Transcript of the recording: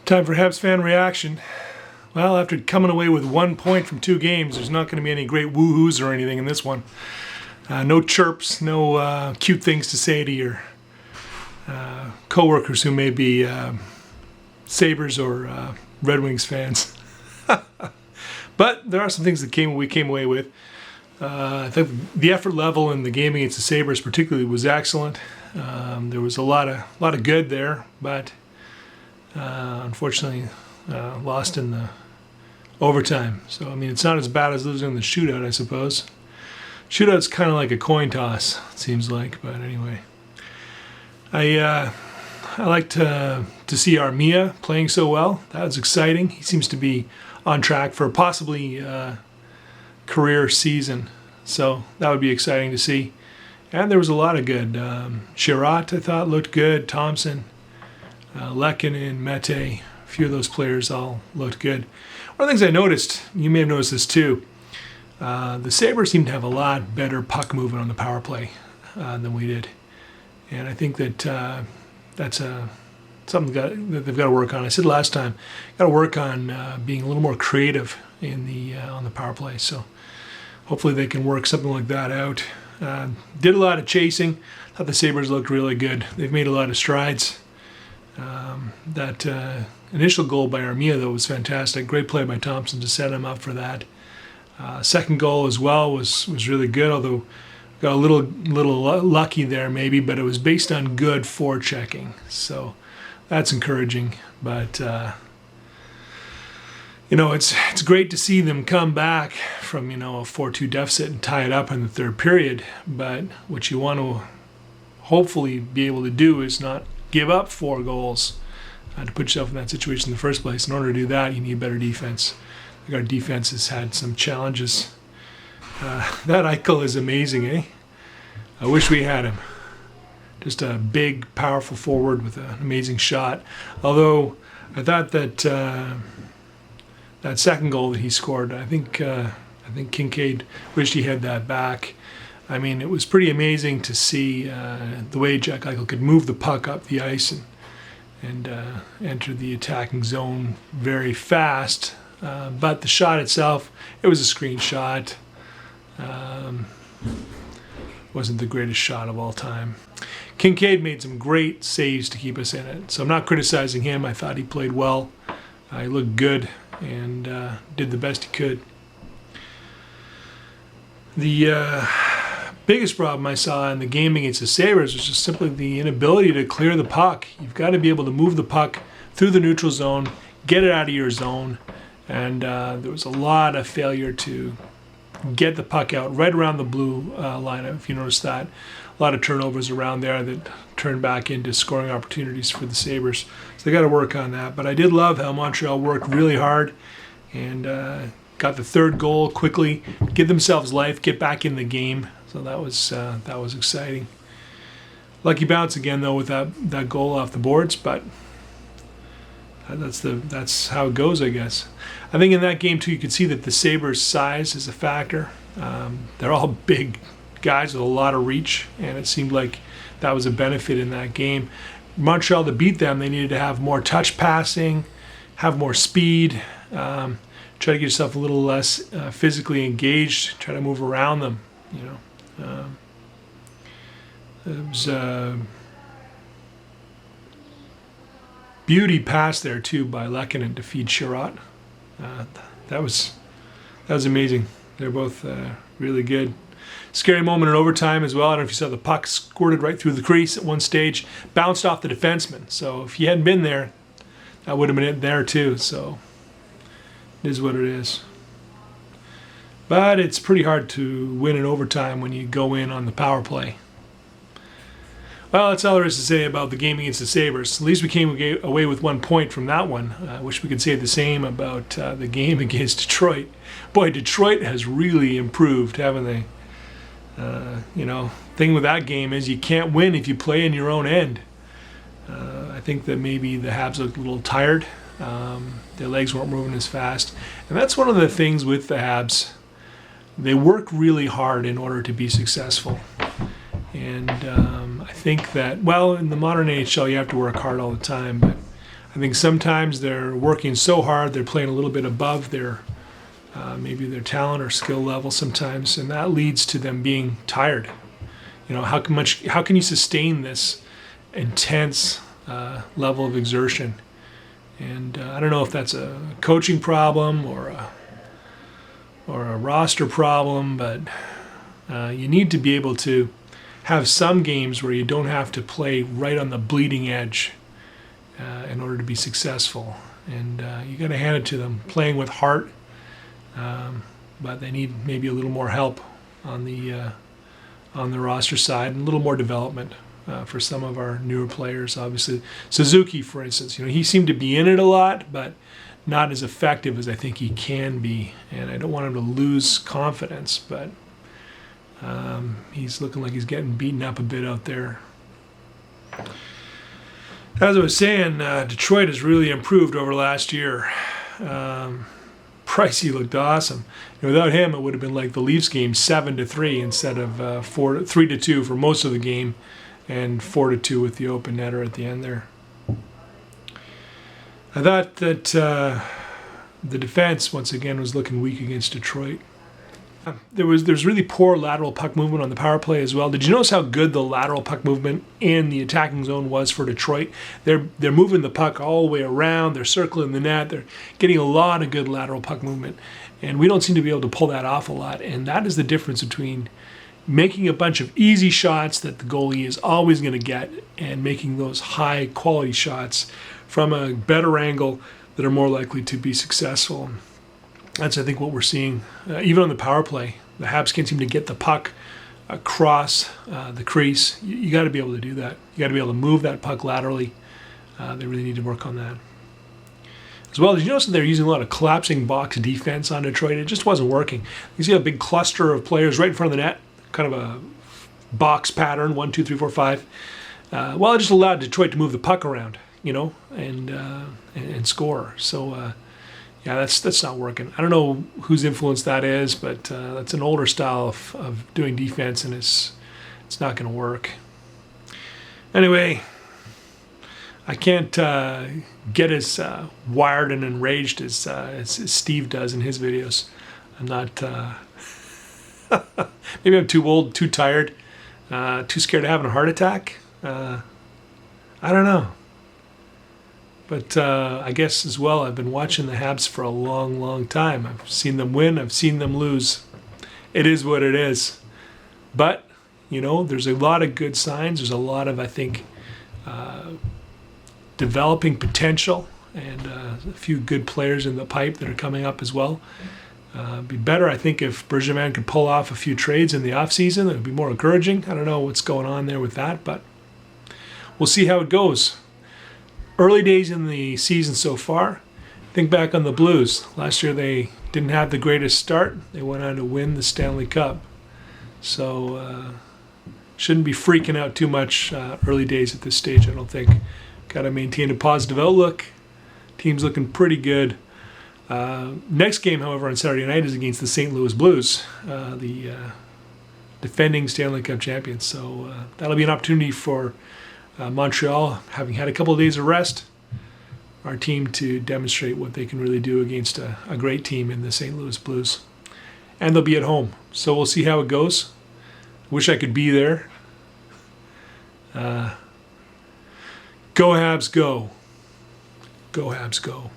Time for Habs fan reaction. Well, after coming away with 1 point from 2 games, there's not going to be any great woohoos or anything in this one. No chirps, no cute things to say to your co-workers who may be Sabres or Red Wings fans. But there are some things that we came away with. I think the effort level in the game against the Sabres particularly was excellent. There was a lot of good there, but unfortunately lost in the overtime. So, I mean, it's not as bad as losing in the shootout, I suppose. Shootout's kind of like a coin toss, it seems like, but anyway. I like to see Armia playing so well. That was exciting. He seems to be on track for possibly career season. So that would be exciting to see. And there was a lot of good. Chiarot, I thought, looked good. Thompson, Lehkonen, Mete, a few of those players all looked good. One of the things I noticed, you may have noticed this too, the Sabres seem to have a lot better puck movement on the power play than we did. And I think that that's something that they've got to work on. I said last time, got to work on being a little more creative in the on the power play. So hopefully they can work something like that out. Did a lot of chasing. Thought the Sabres looked really good. They've made a lot of strides. That initial goal by Armia, though, was fantastic. Great play by Thompson to set him up for that. Second goal as well was really good, although got a little lucky there maybe, but it was based on good forechecking. So that's encouraging. But it's great to see them come back from a 4-2 deficit and tie it up in the third period. But what you want to hopefully be able to do is not give up 4 goals to put yourself in that situation in the first place. In order to do that, you need better defense. I think our defense has had some challenges. That Eichel is amazing, eh? I wish we had him. Just a big, powerful forward with an amazing shot. Although I thought that that second goal that he scored, I think Kincaid wished he had that back. I mean, it was pretty amazing to see the way Jack Eichel could move the puck up the ice and enter the attacking zone very fast. But the shot itself, it was a screen shot. Wasn't the greatest shot of all time. Kincaid made some great saves to keep us in it. So I'm not criticizing him. I thought he played well. He looked good and did the best he could. The biggest problem I saw in the game against the Sabres was just simply the inability to clear the puck. You've got to be able to move the puck through the neutral zone, get it out of your zone, and there was a lot of failure to get the puck out right around the blue line, if you notice that. A lot of turnovers around there that turned back into scoring opportunities for the Sabres. So they got to work on that. But I did love how Montreal worked really hard and got the third goal quickly, give themselves life, get back in the game. So that was exciting. Lucky bounce again though with that goal off the boards, but that's how it goes, I guess. I think in that game too, you could see that the Sabres' size is a factor. They're all big guys with a lot of reach, and it seemed like that was a benefit in that game. Montreal, to beat them, they needed to have more touch passing, have more speed, try to get yourself a little less physically engaged, try to move around them. It was beauty pass there too by Lehkonen to feed Chiarot. That was amazing. They're both really good. Scary moment in overtime as well. I don't know if you saw the puck squirted right through the crease at one stage, bounced off the defenseman. So if you hadn't been there, that would have been it there too. So it is what it is. But it's pretty hard to win in overtime when you go in on the power play. Well, that's all there is to say about the game against the Sabres. At least we came away with 1 point from that one. I wish we could say the same about the game against Detroit. Boy, Detroit has really improved, haven't they? Thing with that game is you can't win if you play in your own end. I think that maybe the Habs looked a little tired. Their legs weren't moving as fast. And that's one of the things with the Habs. They work really hard in order to be successful. And I think that, well, in the modern NHL, you have to work hard all the time, but I think sometimes they're working so hard, they're playing a little bit above their maybe their talent or skill level sometimes, and that leads to them being tired. You know, how can you sustain this intense level of exertion? And I don't know if that's a coaching problem or a roster problem, but you need to be able to have some games where you don't have to play right on the bleeding edge in order to be successful. And you got to hand it to them, playing with heart, but they need maybe a little more help on the roster side and a little more development for some of our newer players. Obviously, Suzuki, for instance, you know, he seemed to be in it a lot, but not as effective as I think he can be. And I don't want him to lose confidence, but he's looking like he's getting beaten up a bit out there. As I was saying, Detroit has really improved over last year. Pricey looked awesome. And without him, it would have been like the Leafs game, 7-3 instead of 3-2 for most of the game, and 4-2 with the open netter at the end there. I thought that the defense once again was looking weak against Detroit. There's really poor lateral puck movement on the power play as well. Did you notice how good the lateral puck movement in the attacking zone was for Detroit? They're moving the puck all the way around. They're circling the net. They're getting a lot of good lateral puck movement, and we don't seem to be able to pull that off a lot. And that is the difference between making a bunch of easy shots that the goalie is always going to get and making those high quality shots from a better angle that are more likely to be successful. That's, I think, what we're seeing. Even on the power play, the Habs can't seem to get the puck across the crease. You got to be able to do that. You got to be able to move that puck laterally. They really need to work on that. As well, did you notice that they're using a lot of collapsing box defense on Detroit? It just wasn't working. You see a big cluster of players right in front of the net, kind of a box pattern, 1, 2, 3, 4, 5. Well, it just allowed Detroit to move the puck around, you know, and score. So, yeah, that's not working. I don't know whose influence that is, but that's an older style of doing defense, and it's not going to work. Anyway, I can't get as wired and enraged as Steve does in his videos. I'm not. Maybe I'm too old, too tired, too scared of having a heart attack. I don't know. But I guess as well, I've been watching the Habs for a long, long time. I've seen them win. I've seen them lose. It is what it is. But, you know, there's a lot of good signs. There's a lot of, I think, developing potential and a few good players in the pipe that are coming up as well. It'd be better, I think, if Bergevin could pull off a few trades in the offseason. It would be more encouraging. I don't know what's going on there with that, but we'll see how it goes. Early days in the season so far. Think back on the Blues. Last year they didn't have the greatest start. They went on to win the Stanley Cup. So shouldn't be freaking out too much early days at this stage, I don't think. Got to maintain a positive outlook. Team's looking pretty good. Next game, however, on Saturday night is against the St. Louis Blues, the defending Stanley Cup champions. So that'll be an opportunity for Montreal, having had a couple of days of rest, our team to demonstrate what they can really do against a great team in the St. Louis Blues. And they'll be at home. So we'll see how it goes. Wish I could be there. Go Habs, go. Go Habs, go.